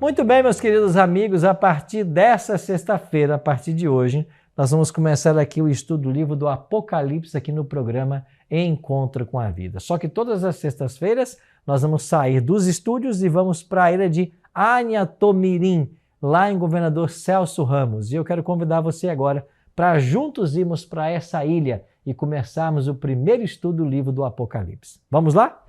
Muito bem, meus queridos amigos, a partir dessa sexta-feira, a partir de hoje, nós vamos começar aqui o estudo do livro do Apocalipse aqui no programa Encontro com a Vida. Só que todas as sextas-feiras nós vamos sair dos estúdios e vamos para a ilha de Anhatomirim, lá em Governador Celso Ramos. E eu quero convidar você agora para juntos irmos para essa ilha e começarmos o primeiro estudo do livro do Apocalipse. Vamos lá?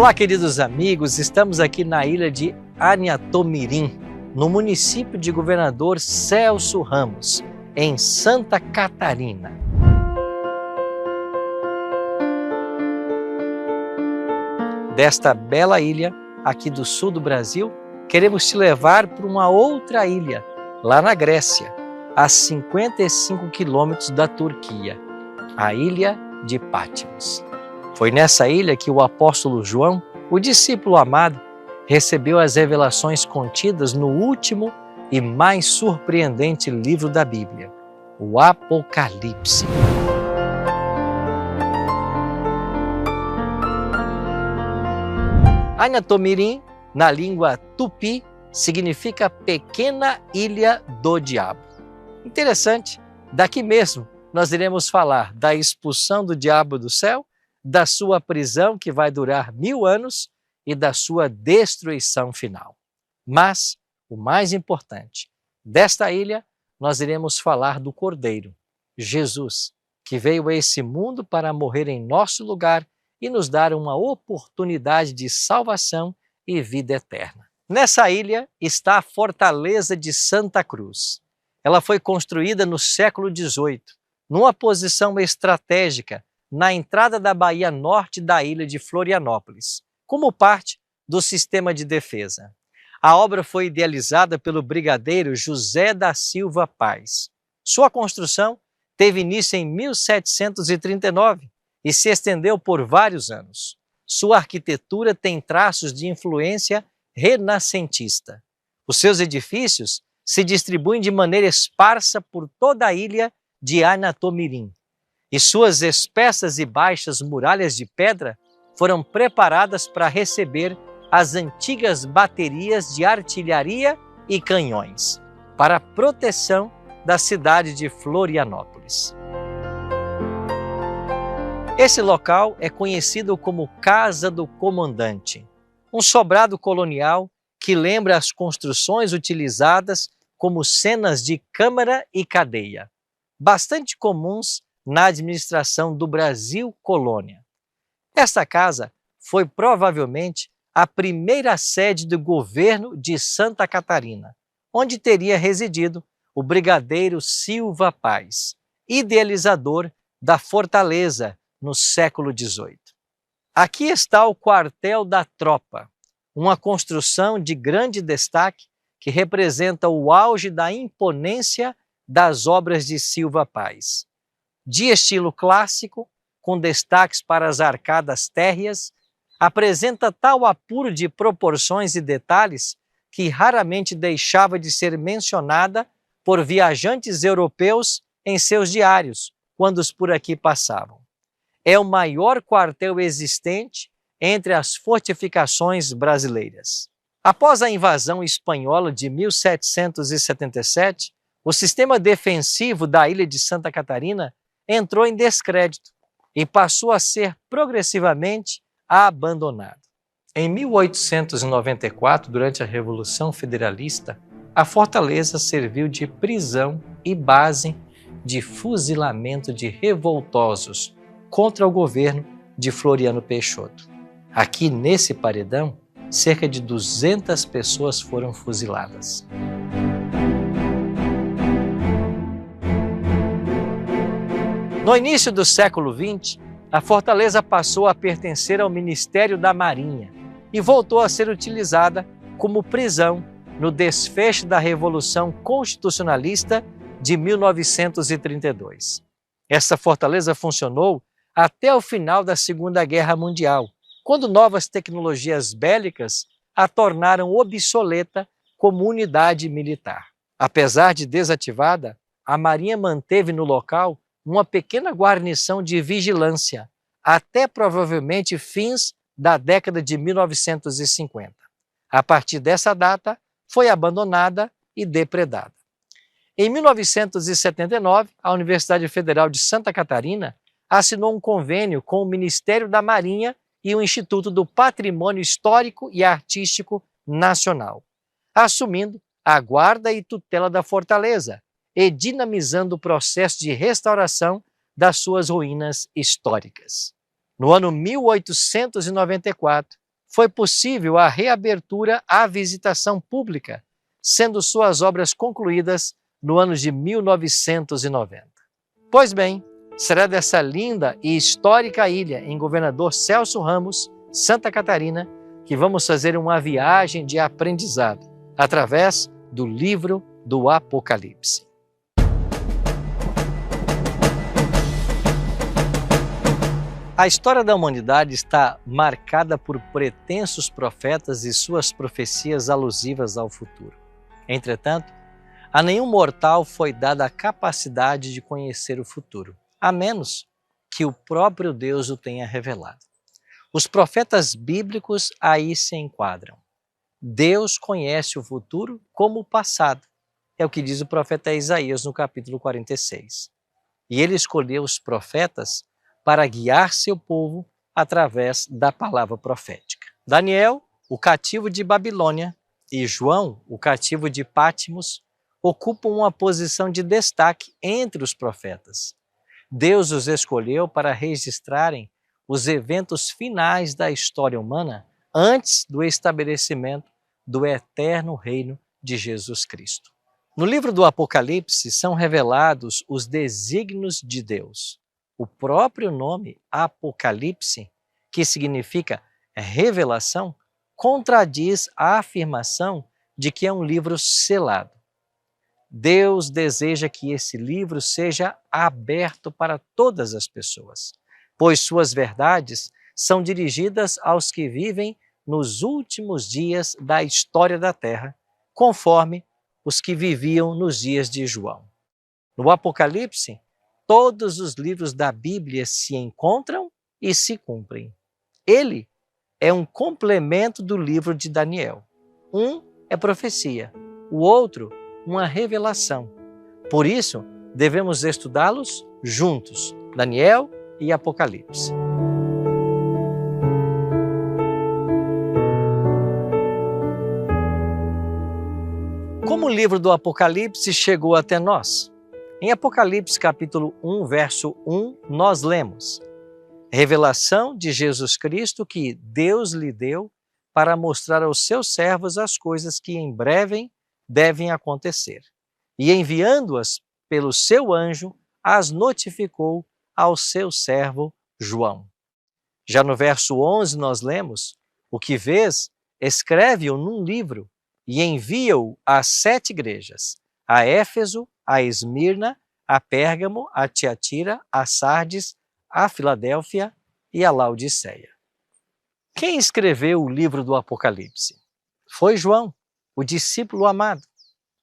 Olá, queridos amigos, estamos aqui na ilha de Anhatomirim, no município de Governador Celso Ramos, em Santa Catarina. Desta bela ilha, aqui do sul do Brasil, queremos te levar para uma outra ilha, lá na Grécia, a 55 quilômetros da Turquia, a ilha de Patmos. Foi nessa ilha que o apóstolo João, o discípulo amado, recebeu as revelações contidas no último e mais surpreendente livro da Bíblia, o Apocalipse. Anhatomirim, na língua tupi, significa pequena ilha do diabo. Interessante, daqui mesmo nós iremos falar da expulsão do diabo do céu, da sua prisão que vai durar 1000 anos e da sua destruição final. Mas, o mais importante, desta ilha nós iremos falar do Cordeiro, Jesus, que veio a esse mundo para morrer em nosso lugar e nos dar uma oportunidade de salvação e vida eterna. Nessa ilha está a fortaleza de Santa Cruz. Ela foi construída no século XVIII, numa posição estratégica na entrada da baía norte da ilha de Florianópolis, como parte do sistema de defesa. A obra foi idealizada pelo brigadeiro José da Silva Paz. Sua construção teve início em 1739 e se estendeu por vários anos. Sua arquitetura tem traços de influência renascentista. Os seus edifícios se distribuem de maneira esparsa por toda a ilha de Anhatomirim, e suas espessas e baixas muralhas de pedra foram preparadas para receber as antigas baterias de artilharia e canhões, para a proteção da cidade de Florianópolis. Esse local é conhecido como Casa do Comandante, um sobrado colonial que lembra as construções utilizadas como cenas de câmara e cadeia, bastante comuns na administração do Brasil Colônia. Esta casa foi provavelmente a primeira sede do governo de Santa Catarina, onde teria residido o brigadeiro Silva Paz, idealizador da fortaleza no século XVIII. Aqui está o quartel da tropa, uma construção de grande destaque que representa o auge da imponência das obras de Silva Paz. De estilo clássico, com destaques para as arcadas térreas, apresenta tal apuro de proporções e detalhes que raramente deixava de ser mencionada por viajantes europeus em seus diários, quando os por aqui passavam. É o maior quartel existente entre as fortificações brasileiras. Após a invasão espanhola de 1777, o sistema defensivo da ilha de Santa Catarina entrou em descrédito e passou a ser progressivamente abandonado. Em 1894, durante a Revolução Federalista, a fortaleza serviu de prisão e base de fuzilamento de revoltosos contra o governo de Floriano Peixoto. Aqui nesse paredão, cerca de 200 pessoas foram fuziladas. No início do século XX, a fortaleza passou a pertencer ao Ministério da Marinha e voltou a ser utilizada como prisão no desfecho da Revolução Constitucionalista de 1932. Essa fortaleza funcionou até o final da Segunda Guerra Mundial, quando novas tecnologias bélicas a tornaram obsoleta como unidade militar. Apesar de desativada, a Marinha manteve no local uma pequena guarnição de vigilância, até provavelmente fins da década de 1950. A partir dessa data, foi abandonada e depredada. Em 1979, a Universidade Federal de Santa Catarina assinou um convênio com o Ministério da Marinha e o Instituto do Patrimônio Histórico e Artístico Nacional, assumindo a guarda e tutela da fortaleza e dinamizando o processo de restauração das suas ruínas históricas. No ano 1894, foi possível a reabertura à visitação pública, sendo suas obras concluídas no ano de 1990. Pois bem, será dessa linda e histórica ilha em Governador Celso Ramos, Santa Catarina, que vamos fazer uma viagem de aprendizado através do livro do Apocalipse. A história da humanidade está marcada por pretensos profetas e suas profecias alusivas ao futuro. Entretanto, a nenhum mortal foi dada a capacidade de conhecer o futuro, a menos que o próprio Deus o tenha revelado. Os profetas bíblicos aí se enquadram. Deus conhece o futuro como o passado. É o que diz o profeta Isaías no capítulo 46. E ele escolheu os profetas para guiar seu povo através da palavra profética. Daniel, o cativo de Babilônia, e João, o cativo de Pátimos, ocupam uma posição de destaque entre os profetas. Deus os escolheu para registrarem os eventos finais da história humana antes do estabelecimento do eterno reino de Jesus Cristo. No livro do Apocalipse são revelados os desígnios de Deus. O próprio nome Apocalipse, que significa revelação, contradiz a afirmação de que é um livro selado. Deus deseja que esse livro seja aberto para todas as pessoas, pois suas verdades são dirigidas aos que vivem nos últimos dias da história da Terra, conforme os que viviam nos dias de João. No Apocalipse, todos os livros da Bíblia se encontram e se cumprem. Ele é um complemento do livro de Daniel. Um é profecia, o outro, uma revelação. Por isso, devemos estudá-los juntos, Daniel e Apocalipse. Como o livro do Apocalipse chegou até nós? Em Apocalipse capítulo 1, verso 1, nós lemos: revelação de Jesus Cristo que Deus lhe deu para mostrar aos seus servos as coisas que em breve devem acontecer. E enviando-as pelo seu anjo, as notificou ao seu servo João. Já no verso 11 nós lemos: o que vês, escreve-o num livro e envia-o às 7 igrejas, a Éfeso, a Esmirna, a Pérgamo, a Tiatira, a Sardes, a Filadélfia e a Laodiceia. Quem escreveu o livro do Apocalipse? Foi João, o discípulo amado.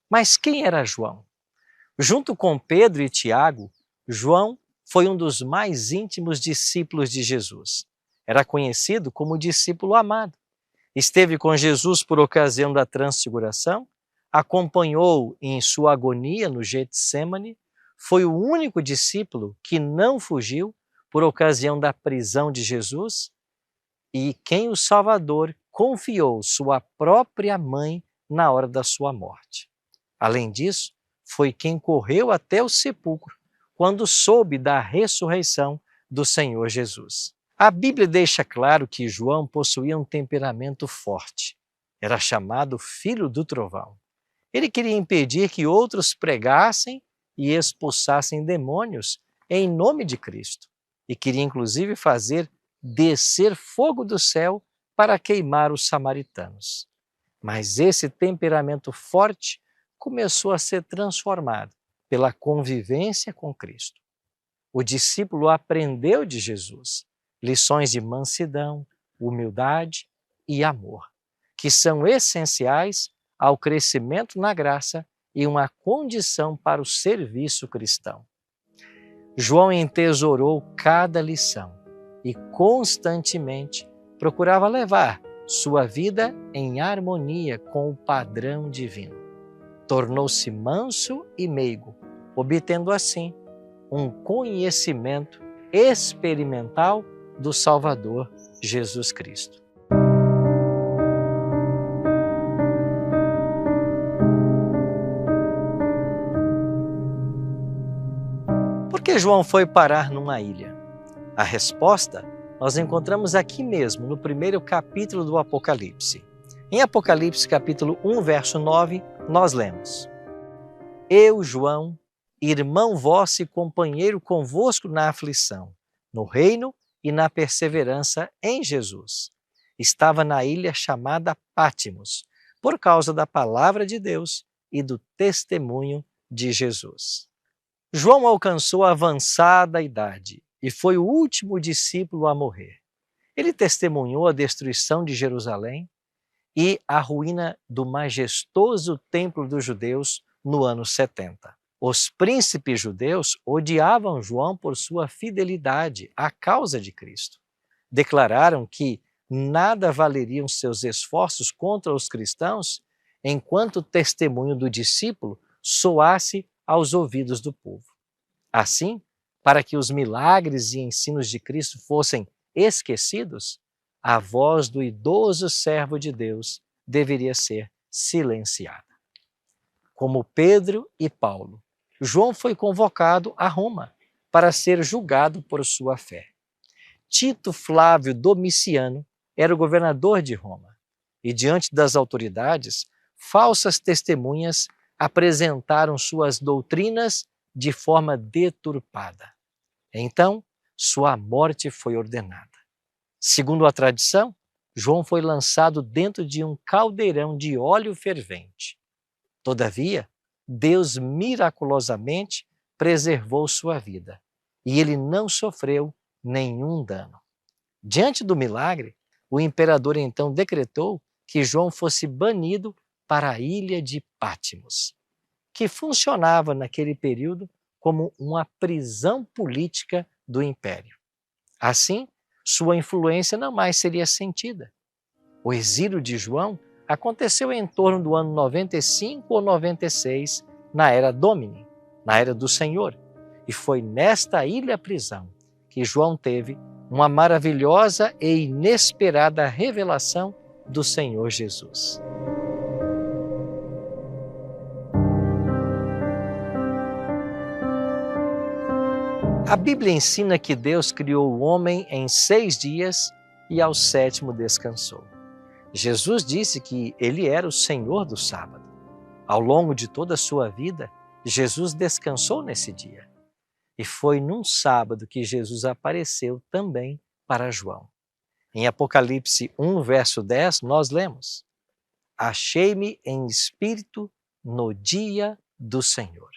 Mas quem era João? Junto com Pedro e Tiago, João foi um dos mais íntimos discípulos de Jesus. Era conhecido como discípulo amado. Esteve com Jesus por ocasião da transfiguração, acompanhou em sua agonia no Getsêmani, foi o único discípulo que não fugiu por ocasião da prisão de Jesus e quem o Salvador confiou sua própria mãe na hora da sua morte. Além disso, foi quem correu até o sepulcro quando soube da ressurreição do Senhor Jesus. A Bíblia deixa claro que João possuía um temperamento forte. Era chamado filho do trovão. Ele queria impedir que outros pregassem e expulsassem demônios em nome de Cristo e queria inclusive fazer descer fogo do céu para queimar os samaritanos. Mas esse temperamento forte começou a ser transformado pela convivência com Cristo. O discípulo aprendeu de Jesus lições de mansidão, humildade e amor, que são essenciais ao crescimento na graça e uma condição para o serviço cristão. João entesourou cada lição e constantemente procurava levar sua vida em harmonia com o padrão divino. Tornou-se manso e meigo, obtendo assim um conhecimento experimental do Salvador Jesus Cristo. Por que João foi parar numa ilha? A resposta nós encontramos aqui mesmo, no primeiro capítulo do Apocalipse. Em Apocalipse capítulo 1, verso 9, nós lemos: Eu, João, irmão vosso e companheiro convosco na aflição, no reino e na perseverança em Jesus. Estava na ilha chamada Pátimos, por causa da palavra de Deus e do testemunho de Jesus. João alcançou a avançada idade e foi o último discípulo a morrer. Ele testemunhou a destruição de Jerusalém e a ruína do majestoso templo dos judeus no ano 70. Os príncipes judeus odiavam João por sua fidelidade à causa de Cristo. Declararam que nada valeriam seus esforços contra os cristãos enquanto o testemunho do discípulo soasse aos ouvidos do povo. Assim, para que os milagres e ensinos de Cristo fossem esquecidos, a voz do idoso servo de Deus deveria ser silenciada. Como Pedro e Paulo, João foi convocado a Roma para ser julgado por sua fé. Tito Flávio Domiciano era o governador de Roma e, diante das autoridades, falsas testemunhas apresentaram suas doutrinas de forma deturpada. Então, sua morte foi ordenada. Segundo a tradição, João foi lançado dentro de um caldeirão de óleo fervente. Todavia, Deus miraculosamente preservou sua vida e ele não sofreu nenhum dano. Diante do milagre, o imperador então decretou que João fosse banido para a ilha de Pátimos, que funcionava naquele período como uma prisão política do império. Assim, sua influência não mais seria sentida. O exílio de João aconteceu em torno do ano 95 ou 96, na Era Domini, na Era do Senhor. E foi nesta ilha-prisão que João teve uma maravilhosa e inesperada revelação do Senhor Jesus. A Bíblia ensina que Deus criou o homem em 6 dias e ao 7º descansou. Jesus disse que ele era o Senhor do sábado. Ao longo de toda a sua vida, Jesus descansou nesse dia. E foi num sábado que Jesus apareceu também para João. Em Apocalipse 1, verso 10, nós lemos: Achei-me em espírito no dia do Senhor.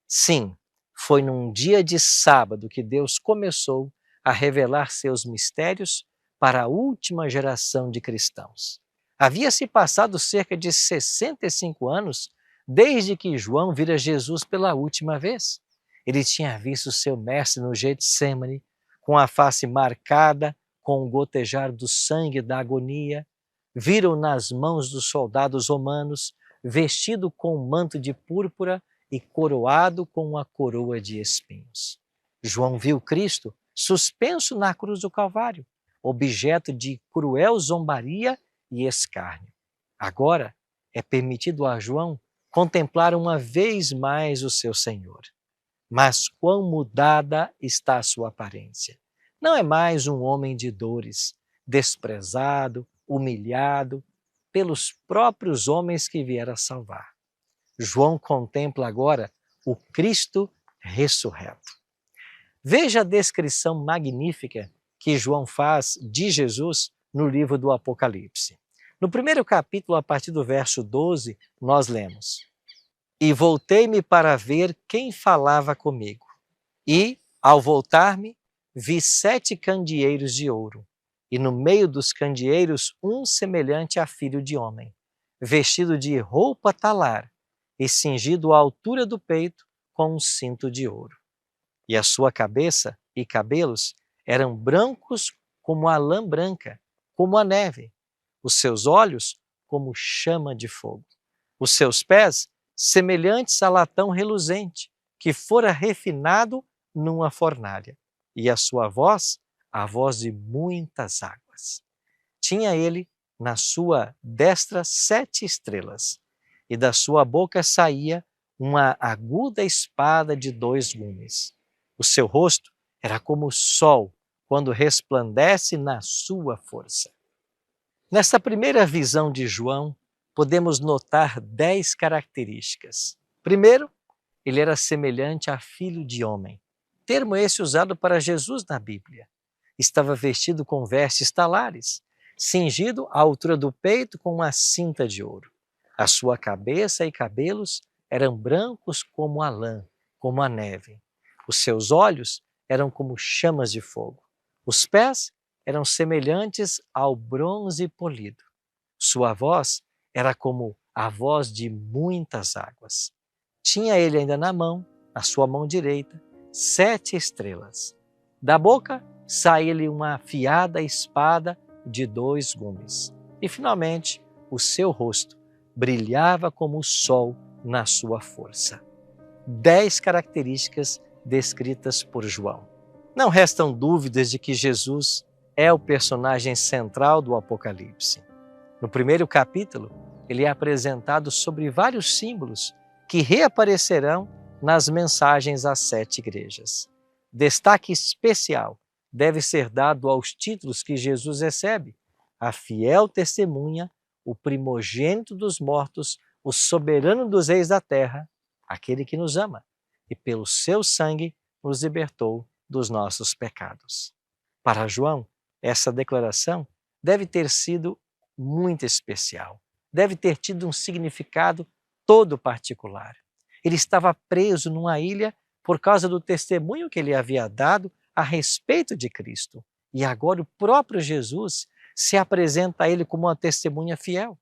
Sim, foi num dia de sábado que Deus começou a revelar seus mistérios para a última geração de cristãos. Havia-se passado cerca de 65 anos desde que João vira Jesus pela última vez. Ele tinha visto seu mestre no Getsêmani, com a face marcada com o gotejar do sangue da agonia. Viram nas mãos dos soldados romanos, vestido com um manto de púrpura e coroado com uma coroa de espinhos. João viu Cristo suspenso na cruz do Calvário, objeto de cruel zombaria e escárnio. Agora é permitido a João contemplar uma vez mais o seu Senhor. Mas quão mudada está a sua aparência. Não é mais um homem de dores, desprezado, humilhado pelos próprios homens que viera salvar. João contempla agora o Cristo ressurreto. Veja a descrição magnífica que João faz de Jesus no livro do Apocalipse. No primeiro capítulo, a partir do verso 12, nós lemos: E voltei-me para ver quem falava comigo. E, ao voltar-me, vi 7 candeeiros de ouro, e no meio dos candeeiros um semelhante a filho de homem, vestido de roupa talar e cingido à altura do peito com um cinto de ouro. E a sua cabeça e cabelos eram brancos como a lã branca, como a neve, os seus olhos como chama de fogo, os seus pés semelhantes a latão reluzente, que fora refinado numa fornalha, e a sua voz, a voz de muitas águas. Tinha ele na sua destra 7 estrelas, e da sua boca saía uma aguda espada de 2 gumes. O seu rosto era como o sol quando resplandece na sua força. Nesta primeira visão de João, podemos notar 10 características. Primeiro, ele era semelhante a filho de homem, termo esse usado para Jesus na Bíblia. Estava vestido com vestes talares, cingido à altura do peito com uma cinta de ouro. A sua cabeça e cabelos eram brancos como a lã, como a neve. Os seus olhos eram como chamas de fogo. Os pés eram semelhantes ao bronze polido. Sua voz era como a voz de muitas águas. Tinha ele ainda na mão, na sua mão direita, 7 estrelas. Da boca saía-lhe uma afiada espada de 2 gumes. E, finalmente, o seu rosto brilhava como o sol na sua força. 10 características descritas por João. Não restam dúvidas de que Jesus é o personagem central do Apocalipse. No primeiro capítulo, ele é apresentado sobre vários símbolos que reaparecerão nas mensagens às 7 igrejas. Destaque especial deve ser dado aos títulos que Jesus recebe: a fiel testemunha, o primogênito dos mortos, o soberano dos reis da terra, aquele que nos ama e pelo seu sangue nos libertou dos nossos pecados. Para João, essa declaração deve ter sido muito especial, deve ter tido um significado todo particular. Ele estava preso numa ilha por causa do testemunho que ele havia dado a respeito de Cristo. E agora o próprio Jesus se apresenta a ele como uma testemunha fiel.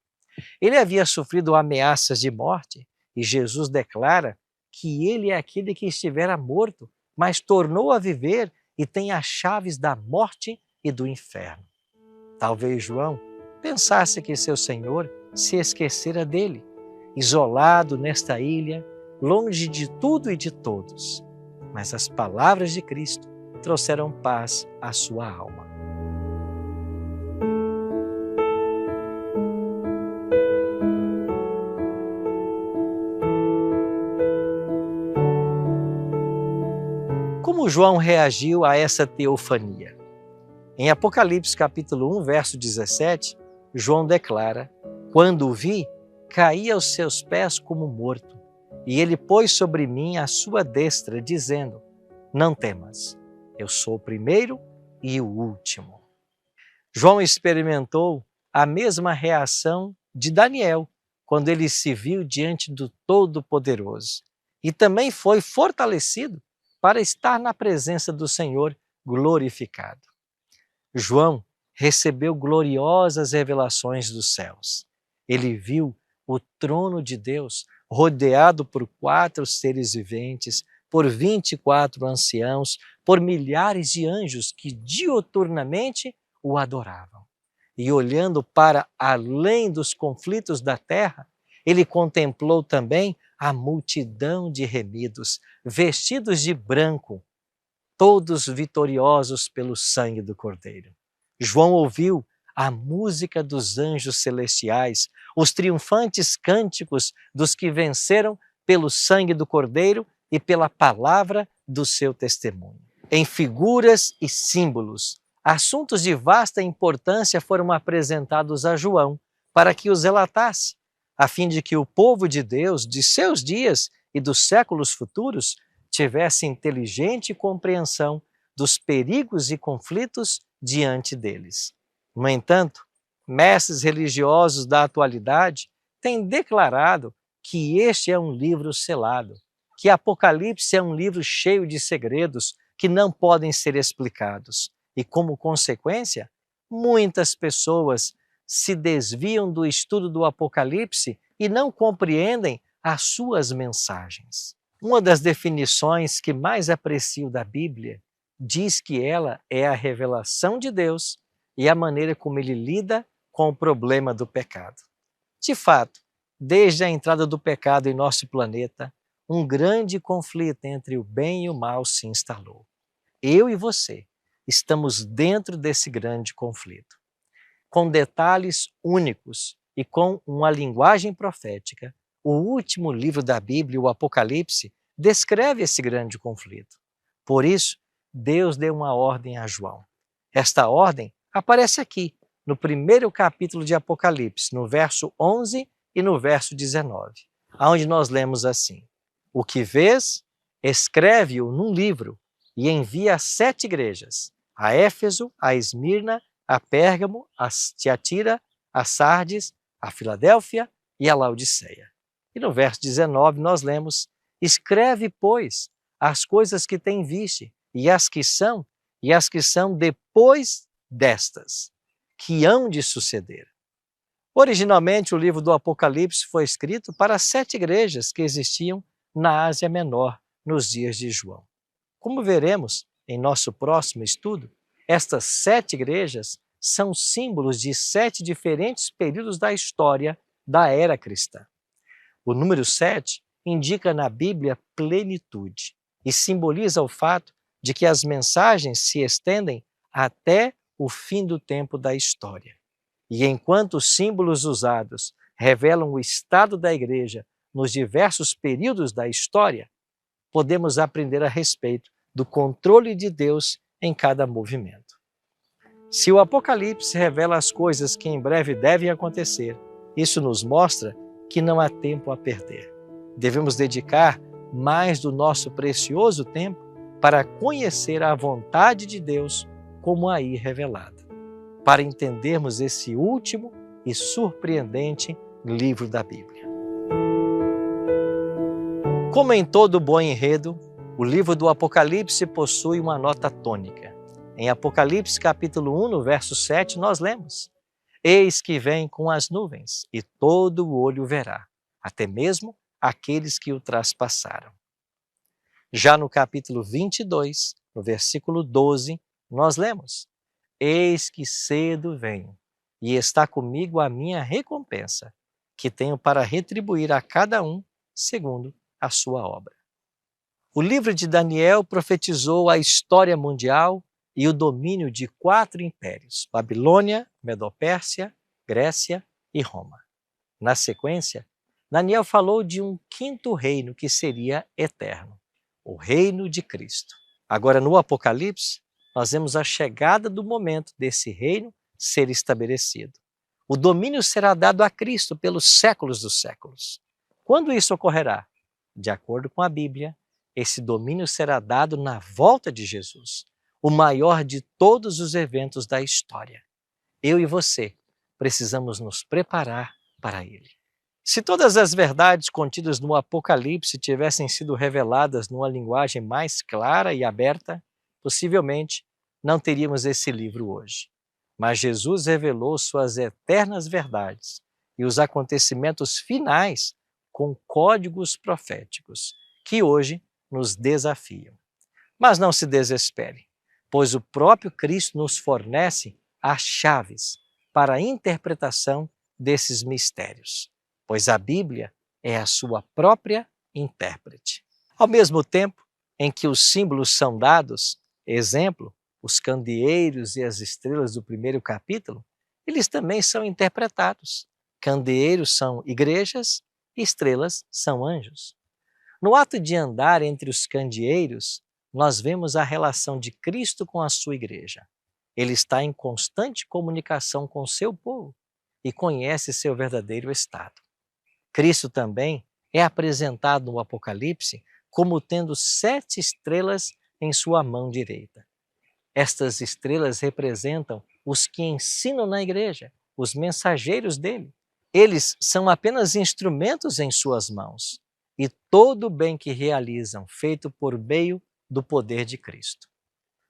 Ele havia sofrido ameaças de morte e Jesus declara que ele é aquele que estivera morto, mas tornou a viver e tem as chaves da morte e do inferno. Talvez João pensasse que seu Senhor se esquecera dele, isolado nesta ilha, longe de tudo e de todos. Mas as palavras de Cristo trouxeram paz à sua alma. Como João reagiu a essa teofania? Em Apocalipse capítulo 1, verso 17, João declara: quando o vi, caí aos seus pés como morto, e ele pôs sobre mim a sua destra, dizendo: não temas, eu sou o primeiro e o último. João experimentou a mesma reação de Daniel, quando ele se viu diante do Todo-Poderoso, e também foi fortalecido para estar na presença do Senhor glorificado. João recebeu gloriosas revelações dos céus. Ele viu o trono de Deus rodeado por 4 seres viventes, por 24 anciãos, por milhares de anjos que diuturnamente o adoravam. E olhando para além dos conflitos da terra, ele contemplou também a multidão de remidos, vestidos de branco, todos vitoriosos pelo sangue do Cordeiro. João ouviu a música dos anjos celestiais, os triunfantes cânticos dos que venceram pelo sangue do Cordeiro e pela palavra do seu testemunho. Em figuras e símbolos, assuntos de vasta importância foram apresentados a João para que os relatasse, a fim de que o povo de Deus, de seus dias e dos séculos futuros, tivesse inteligente compreensão dos perigos e conflitos diante deles. No entanto, mestres religiosos da atualidade têm declarado que este é um livro selado, que Apocalipse é um livro cheio de segredos que não podem ser explicados. E, como consequência, muitas pessoas se desviam do estudo do Apocalipse e não compreendem as suas mensagens. Uma das definições que mais aprecio da Bíblia diz que ela é a revelação de Deus e a maneira como ele lida com o problema do pecado. De fato, desde a entrada do pecado em nosso planeta, um grande conflito entre o bem e o mal se instalou. Eu e você estamos dentro desse grande conflito. Com detalhes únicos e com uma linguagem profética, o último livro da Bíblia, o Apocalipse, descreve esse grande conflito. Por isso, Deus deu uma ordem a João. Esta ordem aparece aqui, no primeiro capítulo de Apocalipse, no verso 11 e no verso 19, onde nós lemos assim: O que vês, escreve-o num livro e envia a 7 igrejas, a Éfeso, a Esmirna, a Pérgamo, a Tiatira, a Sardes, a Filadélfia e a Laodiceia. E no verso 19 nós lemos: Escreve, pois, as coisas que tem viste, e as que são depois destas, que hão de suceder. Originalmente, o livro do Apocalipse foi escrito para 7 igrejas que existiam na Ásia Menor nos dias de João. Como veremos em nosso próximo estudo, estas 7 igrejas são símbolos de 7 diferentes períodos da história da era cristã. O número 7 indica na Bíblia plenitude e simboliza o fato de que as mensagens se estendem até o fim do tempo da história. E enquanto os símbolos usados revelam o estado da igreja nos diversos períodos da história, podemos aprender a respeito do controle de Deus em cada movimento. Se o Apocalipse revela as coisas que em breve devem acontecer, isso nos mostra que não há tempo a perder. Devemos dedicar mais do nosso precioso tempo para conhecer a vontade de Deus como aí revelada, para entendermos esse último e surpreendente livro da Bíblia. Como em todo bom enredo, o livro do Apocalipse possui uma nota tônica. Em Apocalipse capítulo 1, no verso 7, nós lemos: Eis que vem com as nuvens, e todo o olho verá, até mesmo aqueles que o traspassaram. Já no capítulo 22, no versículo 12, nós lemos: Eis que cedo venho, e está comigo a minha recompensa, que tenho para retribuir a cada um segundo a sua obra. O livro de Daniel profetizou a história mundial e o domínio de 4 impérios: Babilônia, Medopérsia, Grécia e Roma. Na sequência, Daniel falou de um 5º reino que seria eterno, o reino de Cristo. Agora, no Apocalipse, nós vemos a chegada do momento desse reino ser estabelecido. O domínio será dado a Cristo pelos séculos dos séculos. Quando isso ocorrerá? De acordo com a Bíblia, esse domínio será dado na volta de Jesus, o maior de todos os eventos da história. Eu e você precisamos nos preparar para ele. Se todas as verdades contidas no Apocalipse tivessem sido reveladas numa linguagem mais clara e aberta, possivelmente não teríamos esse livro hoje. Mas Jesus revelou suas eternas verdades e os acontecimentos finais com códigos proféticos, que hoje nos desafiam. Mas não se desespere, pois o próprio Cristo nos fornece as chaves para a interpretação desses mistérios, pois a Bíblia é a sua própria intérprete. Ao mesmo tempo em que os símbolos são dados, exemplo, os candeeiros e as estrelas do primeiro capítulo, eles também são interpretados. Candeeiros são igrejas, estrelas são anjos. No ato de andar entre os candeeiros, nós vemos a relação de Cristo com a sua igreja. Ele está em constante comunicação com o seu povo e conhece seu verdadeiro estado. Cristo também é apresentado no Apocalipse como tendo 7 estrelas em sua mão direita. Estas estrelas representam os que ensinam na igreja, os mensageiros dele. Eles são apenas instrumentos em suas mãos, e todo o bem que realizam, feito por meio do poder de Cristo.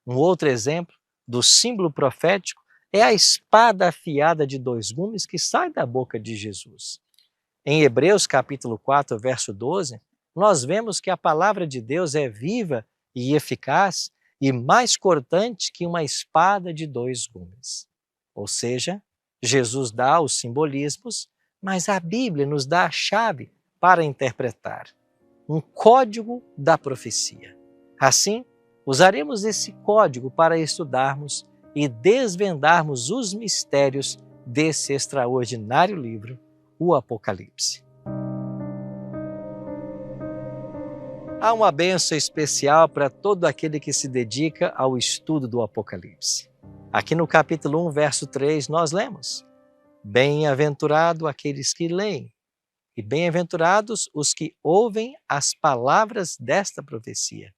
Um outro exemplo do símbolo profético é a espada afiada de 2 gumes que sai da boca de Jesus. Em Hebreus capítulo 4, verso 12, nós vemos que a palavra de Deus é viva e eficaz e mais cortante que uma espada de 2 gumes. Ou seja, Jesus dá os simbolismos, mas a Bíblia nos dá a chave para interpretar, um código da profecia. Assim, usaremos esse código para estudarmos e desvendarmos os mistérios desse extraordinário livro, o Apocalipse. Há uma bênção especial para todo aquele que se dedica ao estudo do Apocalipse. Aqui no capítulo 1, verso 3, nós lemos: Bem-aventurado aqueles que leem, e bem-aventurados os que ouvem as palavras desta profecia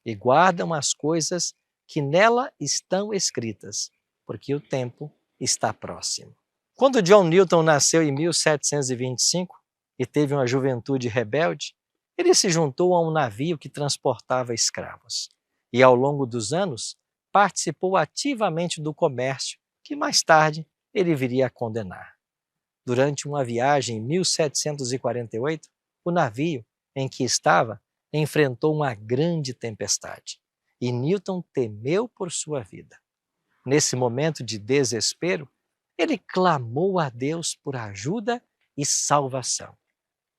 e guardam as coisas que nela estão escritas, porque o tempo está próximo. Quando John Newton nasceu em 1725 e teve uma juventude rebelde, ele se juntou a um navio que transportava escravos e, ao longo dos anos, participou ativamente do comércio que mais tarde ele viria a condenar. Durante uma viagem em 1748, o navio em que estava enfrentou uma grande tempestade e Newton temeu por sua vida. Nesse momento de desespero, ele clamou a Deus por ajuda e salvação.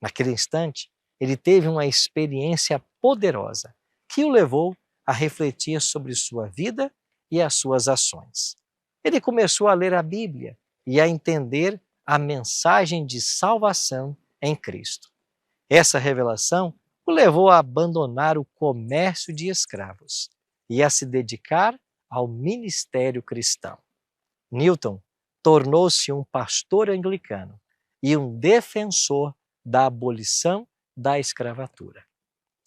Naquele instante, ele teve uma experiência poderosa que o levou a refletir sobre sua vida e as suas ações. Ele começou a ler a Bíblia e a entender a mensagem de salvação em Cristo. Essa revelação o levou a abandonar o comércio de escravos e a se dedicar ao ministério cristão. Newton tornou-se um pastor anglicano e um defensor da abolição da escravatura,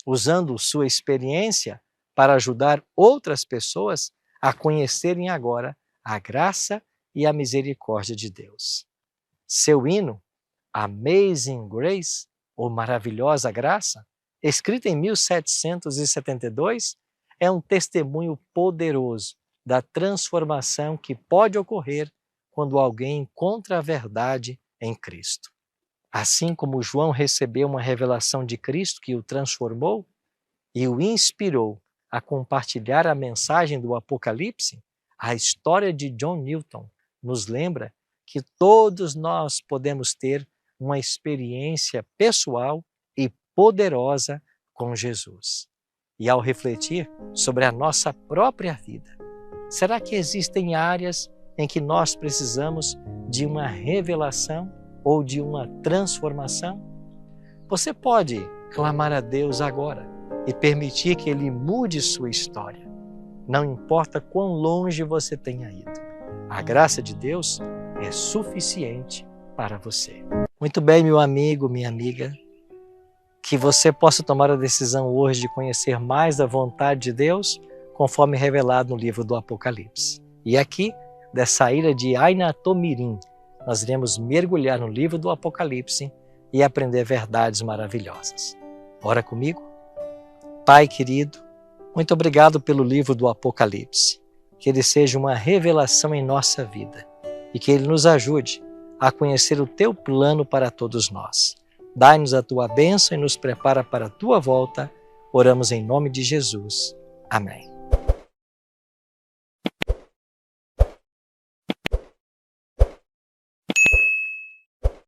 usando sua experiência para ajudar outras pessoas a conhecerem agora a graça e a misericórdia de Deus. Seu hino, Amazing Grace, ou Maravilhosa Graça, escrito em 1772, é um testemunho poderoso da transformação que pode ocorrer quando alguém encontra a verdade em Cristo. Assim como João recebeu uma revelação de Cristo que o transformou e o inspirou a compartilhar a mensagem do Apocalipse, a história de John Newton nos lembra que todos nós podemos ter uma experiência pessoal e poderosa com Jesus. E ao refletir sobre a nossa própria vida, será que existem áreas em que nós precisamos de uma revelação ou de uma transformação? Você pode clamar a Deus agora e permitir que Ele mude sua história. Não importa quão longe você tenha ido, a graça de Deus é suficiente para você. Muito bem, meu amigo, minha amiga, que você possa tomar a decisão hoje de conhecer mais da vontade de Deus, conforme revelado no livro do Apocalipse. E aqui, dessa ilha de Ainatomirim, nós iremos mergulhar no livro do Apocalipse e aprender verdades maravilhosas. Ora comigo? Pai querido, muito obrigado pelo livro do Apocalipse. Que ele seja uma revelação em nossa vida e que ele nos ajude a conhecer o teu plano para todos nós. Dai-nos a tua bênção e nos prepara para a tua volta. Oramos em nome de Jesus. Amém.